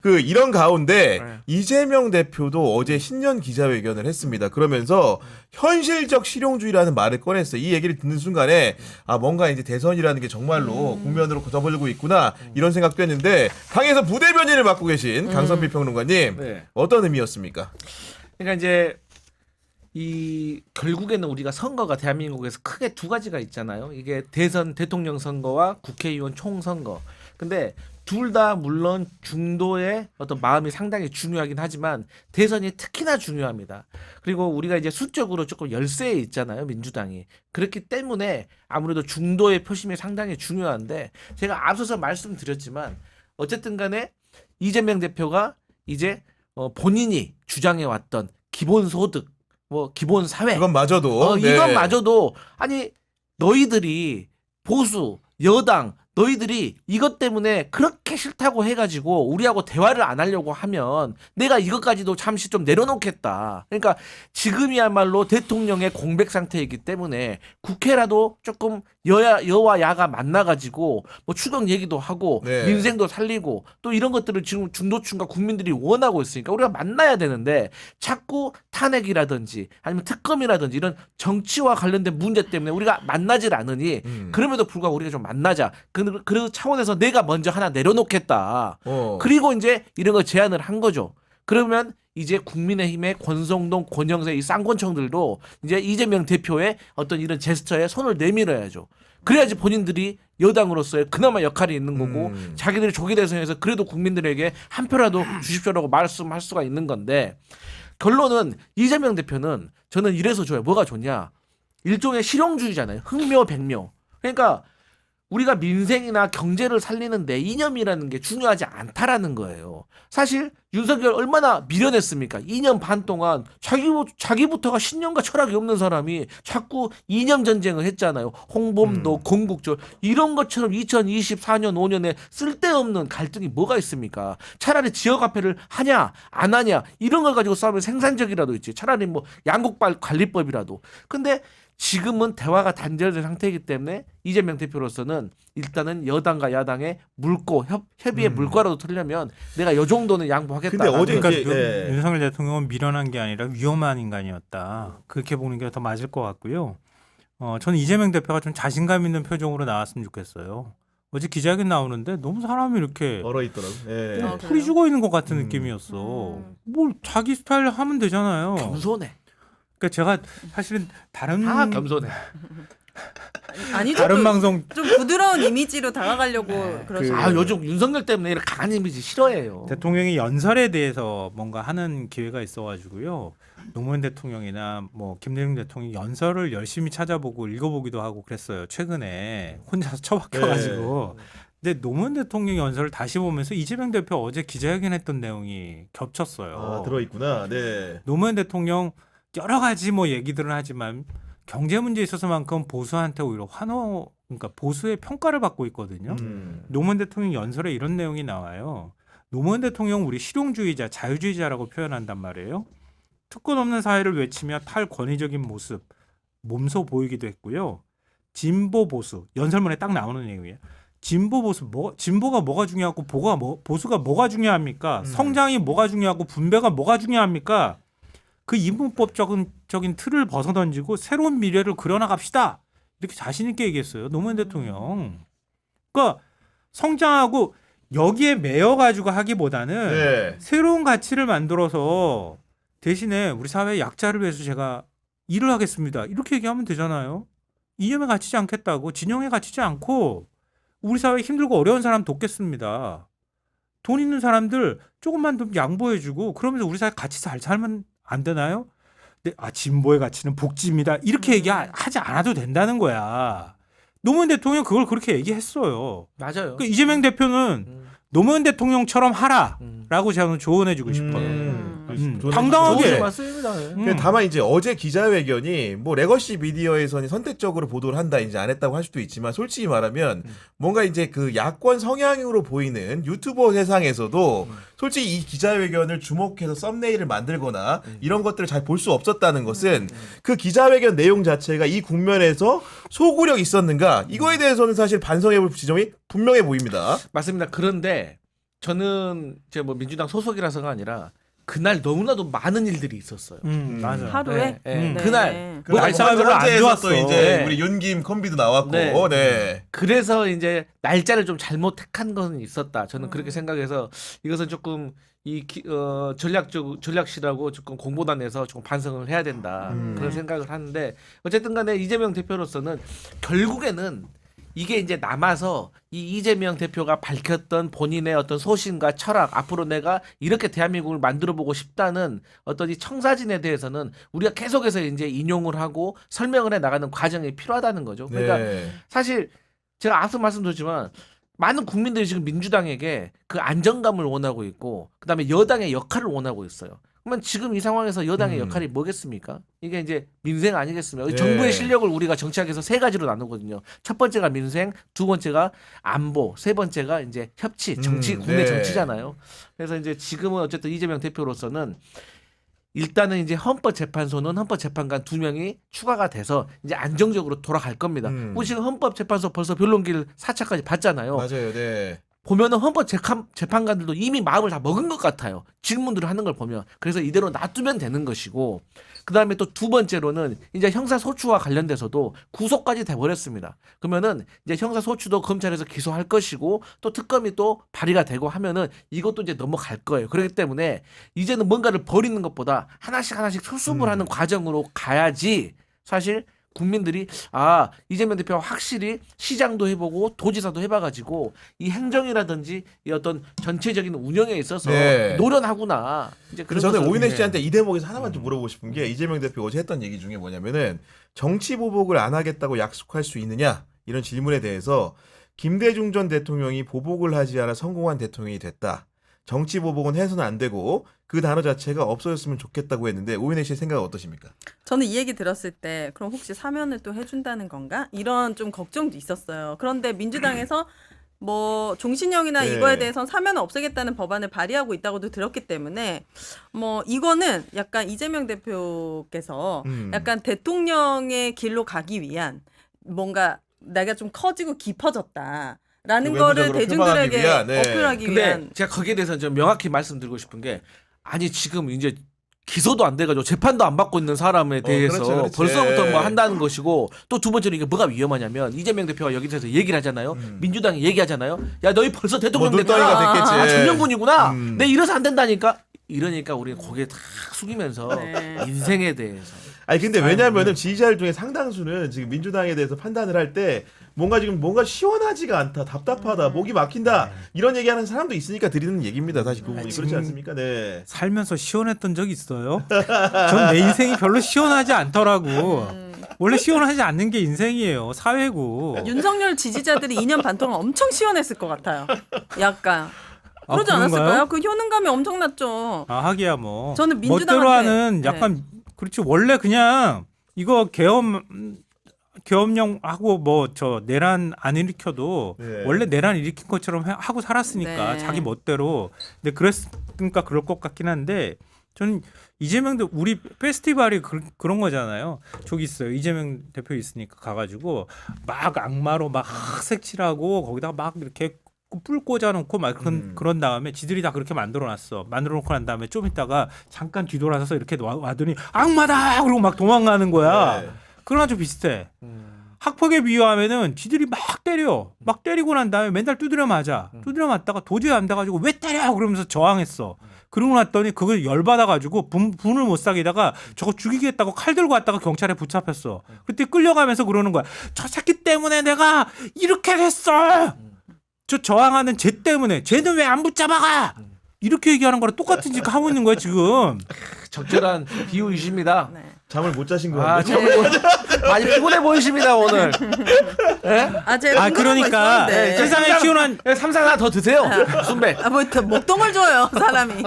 이런 가운데 네. 이재명 대표도 어제 신년 기자회견을 했습니다. 그러면서 현실적 실용주의라는 말을 꺼냈어요. 이 얘기를 듣는 순간에 뭔가 이제 대선이라는 게 정말로 국면으로 접어들고 있구나 이런 생각도 했는데 당에서 부대변인을 맡고 계신 강선필 평론가님 네. 어떤 의미였습니까? 그러니까 이제 이 결국에는 우리가 선거가 대한민국에서 크게 두 가지가 있잖아요. 이게 대선 대통령 선거와 국회의원 총선거. 근데 둘 다 물론 중도의 어떤 마음이 상당히 중요하긴 하지만 대선이 특히나 중요합니다. 그리고 우리가 이제 수적으로 조금 열세에 있잖아요, 민주당이. 그렇기 때문에 아무래도 중도의 표심이 상당히 중요한데 제가 앞서서 말씀드렸지만 어쨌든 간에 이재명 대표가 이제 본인이 주장해 왔던 기본소득, 기본사회 그건 마저도 네. 이것마저도 아니 너희들이 보수 여당 너희들이 이것 때문에 그렇게 싫다고 해가지고 우리하고 대화를 안 하려고 하면 내가 이것까지도 잠시 좀 내려놓겠다. 그러니까 지금이야말로 대통령의 공백 상태이기 때문에 국회라도 조금 여와 야가 만나가지고 추경 얘기도 하고 네. 민생도 살리고 또 이런 것들을 지금 중도층과 국민들이 원하고 있으니까 우리가 만나야 되는데 자꾸 탄핵이라든지 아니면 특검이라든지 이런 정치와 관련된 문제 때문에 우리가 만나질 않으니 그럼에도 불구하고 우리가 좀 만나자. 그 차원에서 내가 먼저 하나 내려놓겠다. 그리고 이제 이런 걸 제안을 한 거죠. 그러면 이제 국민의힘의 권성동, 권영세 이 쌍권청들도 이제 이재명 대표의 어떤 이런 제스처에 손을 내밀어야죠. 그래야지 본인들이 여당으로서의 그나마 역할이 있는 거고 자기들이 조기 대선에서 그래도 국민들에게 한 표라도 주십시오라고 말씀할 수가 있는 건데 결론은 이재명 대표는 저는 이래서 좋아요. 뭐가 좋냐? 일종의 실용주의잖아요. 흥묘백묘. 그러니까 우리가 민생이나 경제를 살리는데 이념이라는 게 중요하지 않다라는 거예요. 사실 윤석열 얼마나 미련했습니까? 2년 반 동안 자기부터가 신념과 철학이 없는 사람이 자꾸 이념 전쟁을 했잖아요. 홍범도, 건국절 이런 것처럼 2024년 5년에 쓸데없는 갈등이 뭐가 있습니까? 차라리 지역화폐를 하냐 안 하냐 이런 걸 가지고 싸우면 생산적이라도 있지. 차라리 양국발 관리법이라도. 근데 지금은 대화가 단절된 상태이기 때문에 이재명 대표로서는 일단은 여당과 야당의 물고 협의의 물꼬라도 틀려면 내가 요 정도는 양보하겠다. 근데 어제 그러니까 이제 윤석열 대통령은 미련한 게 아니라 위험한 인간이었다. 그렇게 보는 게 더 맞을 것 같고요. 저는 이재명 대표가 좀 자신감 있는 표정으로 나왔으면 좋겠어요. 어제 기자회견 나오는데 너무 사람이 이렇게 얼어 있더라고. 예. 아, 풀이 죽어 있는 것 같은 느낌이었어. 뭘 자기 스타일 하면 되잖아요. 겸손해. 그러니까 제가 사실은 다른 겸손해. 아니죠. 다른 방송 좀 부드러운 이미지로 다가가려고 그러시죠. 요즘 윤석열 때문에 이렇게 강한 이미지 싫어해요. 대통령이 연설에 대해서 뭔가 하는 기회가 있어가지고요. 노무현 대통령이나 김대중 대통령이 연설을 열심히 찾아보고 읽어보기도 하고 그랬어요. 최근에 혼자서 처박혀가지고. 근데 노무현 대통령 연설을 다시 보면서 이재명 대표 어제 기자회견했던 내용이 겹쳤어요. 들어있구나. 네. 노무현 대통령 여러 가지 얘기들은 하지만 경제 문제에 있어서만큼 보수한테 오히려 그러니까 보수의 평가를 받고 있거든요. 노무현 대통령 연설에 이런 내용이 나와요. 노무현 대통령 우리 실용주의자, 자유주의자라고 표현한단 말이에요. 특권 없는 사회를 외치며 탈권위적인 모습, 몸소 보이기도 했고요. 진보 보수, 연설문에 딱 나오는 내용이에요. 진보 보수, 진보가 뭐가 중요하고 보수가 뭐가 중요합니까? 성장이 뭐가 중요하고 분배가 뭐가 중요합니까? 그 이분법적인 틀을 벗어던지고 새로운 미래를 그려나갑시다. 이렇게 자신 있게 얘기했어요. 노무현 대통령. 그러니까 성장하고 여기에 매여가지고 하기보다는 새로운 가치를 만들어서 대신에 우리 사회의 약자를 위해서 제가 일을 하겠습니다. 이렇게 얘기하면 되잖아요. 이념에 갇히지 않겠다고, 진영에 갇히지 않고 우리 사회 힘들고 어려운 사람 돕겠습니다. 돈 있는 사람들 조금만 더 양보해주고 그러면서 우리 사회 같이 잘 살면 안 되나요? 근데 진보의 가치는 복지입니다. 이렇게 얘기하지 않아도 된다는 거야. 노무현 대통령 그걸 그렇게 얘기했어요. 맞아요. 그러니까 이재명 대표는 노무현 대통령처럼 하라라고 저는 조언해주고 싶어요. 당당하게. 좋은 말씀입니다. 다만 이제 어제 기자회견이 레거시 미디어에서는 선택적으로 보도를 한다 이제 안 했다고 할 수도 있지만 솔직히 말하면 뭔가 이제 그 야권 성향으로 보이는 유튜버 세상에서도 솔직히 이 기자회견을 주목해서 썸네일을 만들거나 이런 것들을 잘 볼 수 없었다는 것은 그 기자회견 내용 자체가 이 국면에서 소구력 있었는가 이거에 대해서는 사실 반성해볼 지점이 분명해 보입니다. 맞습니다. 그런데 저는 이제 뭐 민주당 소속이라서가 아니라 그날 너무나도 많은 일들이 있었어요. 맞아. 하루에? 네, 네. 그날 그 뭐 날짜가 별로 안 화제에서 좋았어. 또 이제 네. 우리 윤김 콤비도 나왔고, 네. 네. 그래서 이제 날짜를 좀 잘못 택한 것은 있었다. 저는 그렇게 생각해서 이것은 조금 전략실하고 조금 공보단에서 조금 반성을 해야 된다. 그런 생각을 하는데 어쨌든 간에 이재명 대표로서는 결국에는 이게 이제 남아서 이 이재명 대표가 밝혔던 본인의 어떤 소신과 철학, 앞으로 내가 이렇게 대한민국을 만들어 보고 싶다는 어떤 이 청사진에 대해서는 우리가 계속해서 이제 인용을 하고 설명을 해 나가는 과정이 필요하다는 거죠. 그러니까 네. 사실 제가 앞서 말씀드렸지만 많은 국민들이 지금 민주당에게 그 안정감을 원하고 있고 그다음에 여당의 역할을 원하고 있어요. 그러면 지금 이 상황에서 여당의 역할이 뭐겠습니까? 이게 이제 민생 아니겠습니까? 네. 정부의 실력을 우리가 정치학에서 세 가지로 나누거든요. 첫 번째가 민생, 두 번째가 안보, 세 번째가 이제 협치, 정치, 국내 네. 정치잖아요. 그래서 이제 지금은 어쨌든 이재명 대표로서는 일단은 이제 헌법재판소는 헌법재판관 2명이 추가가 돼서 이제 안정적으로 돌아갈 겁니다. 우리 지금 헌법재판소 벌써 변론기를 4차까지 봤잖아요. 맞아요. 네. 보면은 헌법재판관들도 이미 마음을 다 먹은 것 같아요. 질문들을 하는 걸 보면. 그래서 이대로 놔두면 되는 것이고 그다음에 또 두 번째로는 이제 형사소추와 관련돼서도 구속까지 돼버렸습니다. 그러면은 이제 형사소추도 검찰에서 기소할 것이고 또 특검이 또 발의가 되고 하면은 이것도 이제 넘어갈 거예요. 그렇기 때문에 이제는 뭔가를 버리는 것보다 하나씩 수습을 하는 과정으로 가야지 사실 국민들이 이재명 대표가 확실히 시장도 해보고 도지사도 해봐가지고 이 행정이라든지 이 어떤 전체적인 운영에 있어서 네. 노련하구나. 이제 그런 그래서 저는 것을- 오인혜 씨한테 이 대목에서 하나만 좀 물어보고 싶은 게 이재명 대표 어제 했던 얘기 중에 뭐냐면은 정치 보복을 안 하겠다고 약속할 수 있느냐 이런 질문에 대해서 김대중 전 대통령이 보복을 하지 않아 성공한 대통령이 됐다. 정치 보복은 해서는 안 되고 그 단어 자체가 없어졌으면 좋겠다고 했는데 오인혜 씨의 생각은 어떠십니까? 저는 이 얘기 들었을 때 그럼 혹시 사면을 또 해준다는 건가? 이런 좀 걱정도 있었어요. 그런데 민주당에서 뭐 종신형이나 네. 이거에 대해서는 사면을 없애겠다는 법안을 발의하고 있다고도 들었기 때문에 뭐 이거는 약간 이재명 대표께서 약간 대통령의 길로 가기 위한 뭔가 내가 좀 커지고 깊어졌다. 라는 거를 외부적으로 대중들에게 표방하기 위한, 네. 어필하기 근데 위한 제가 거기에 대해서 좀 명확히 말씀드리고 싶은 게 아니 지금 이제 기소도 안 돼가지고 재판도 안 받고 있는 사람에 대해서 그렇지. 벌써부터 예. 뭐 한다는 것이고 또 두 번째로 이게 뭐가 위험하냐면 이재명 대표가 여기서 얘기를 하잖아요. 민주당이 얘기하잖아요. 야 너희 벌써 대통령 뭐 눈덩이가 됐구나. 됐겠지. 정령군이구나. 내 이래서 안 된다니까. 이러니까 우리는 고개 다 숙이면서 네. 인생에 대해서 아니 근데 왜냐면은 지지자들 중에 상당수는 지금 민주당에 대해서 판단을 할 때 뭔가 시원하지가 않다, 답답하다, 목이 막힌다 이런 얘기하는 사람도 있으니까 드리는 얘기입니다. 사실 그 부분이 그렇지 않습니까? 네. 살면서 시원했던 적 있어요? 전 내 인생이 별로 시원하지 않더라고. 원래 시원하지 않는 게 인생이에요. 사회고. 윤석열 지지자들이 2년 반 동안 엄청 시원했을 것 같아요. 약간 그러지 그런가요? 않았을까요? 그 효능감이 엄청났죠. 하기야 뭐. 저는 민주당한테- 멋대로 하는 네. 약간 그렇지 원래 그냥 이거 계엄령하고 뭐 저 내란 안 일으켜도 네. 원래 내란 일으킨 것처럼 하고 살았으니까 네. 자기 멋대로. 근데 그랬으니까 그럴 것 같긴 한데 저는 이재명도 우리 페스티벌이 그런 거잖아요. 저기 있어요. 이재명 대표 있으니까 가가지고 막 악마로 막 색칠하고 거기다가 막 이렇게 뿔 꽂아놓고 막 그런 다음에 지들이 다 그렇게 만들어놨어. 만들어놓고 난 다음에 좀 있다가 잠깐 뒤돌아서서 이렇게 와더니 악마다 그러고 막 도망가는 거야. 네. 그런 아주 비슷해. 학폭에 비유하면은 지들이 막 때려. 막 때리고 난 다음에 맨날 두드려 맞아. 두드려 맞다가 도저히 안 돼가지고 왜 때려? 그러면서 저항했어. 그러고 났더니 그걸 열받아가지고 분을 못 사기다가 저거 죽이겠다고 칼 들고 왔다가 경찰에 붙잡혔어. 그때 끌려가면서 그러는 거야. 저 새끼 때문에 내가 이렇게 됐어. 저 저항하는 쟤 때문에. 쟤는 왜 안 붙잡아가? 이렇게 얘기하는 거랑 똑같은 짓 하고 있는 거야 지금. 적절한 비유이십니다. 네. 잠을 못 자신 거 아, 같네요. 많이 피곤해 보이십니다 오늘. 제가 궁금한 거 그러니까 있었는데. 세상에 시원한 삼상 하나 더 드세요. 순백. 뭐 목동을 줘요 사람이.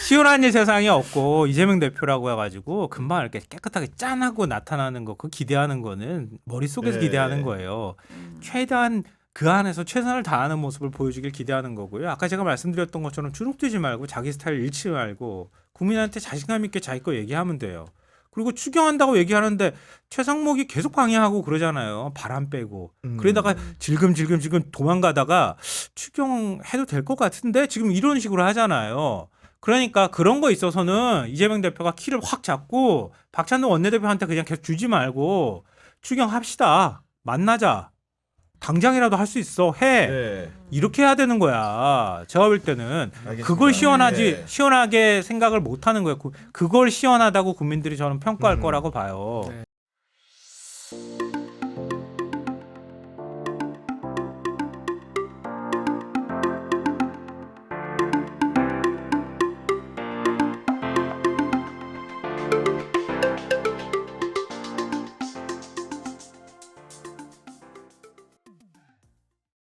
시원한 일 세상에 없고 이재명 대표라고 해가지고 금방 이렇게 깨끗하게 짠하고 나타나는 거, 그 기대하는 거는 머릿속에서 네. 기대하는 거예요. 최대한 그 안에서 최선을 다하는 모습을 보여주길 기대하는 거고요. 아까 제가 말씀드렸던 것처럼 주눅들지 말고 자기 스타일 잃지 말고 국민한테 자신감 있게 자기 거 얘기하면 돼요. 그리고 추경한다고 얘기하는데 최상목이 계속 방해하고 그러잖아요. 바람 빼고. 그러다가 질금질금 도망가다가 추경해도 될 것 같은데 지금 이런 식으로 하잖아요. 그러니까 그런 거 있어서는 이재명 대표가 키를 확 잡고 박찬동 원내대표한테 그냥 계속 주지 말고 추경합시다. 만나자. 당장이라도 할 수 있어. 해. 네. 이렇게 해야 되는 거야. 제가 볼 때는 알겠습니다. 그걸 네. 시원하게 생각을 못 하는 거예요. 그걸 시원하다고 국민들이 저는 평가할 거라고 봐요.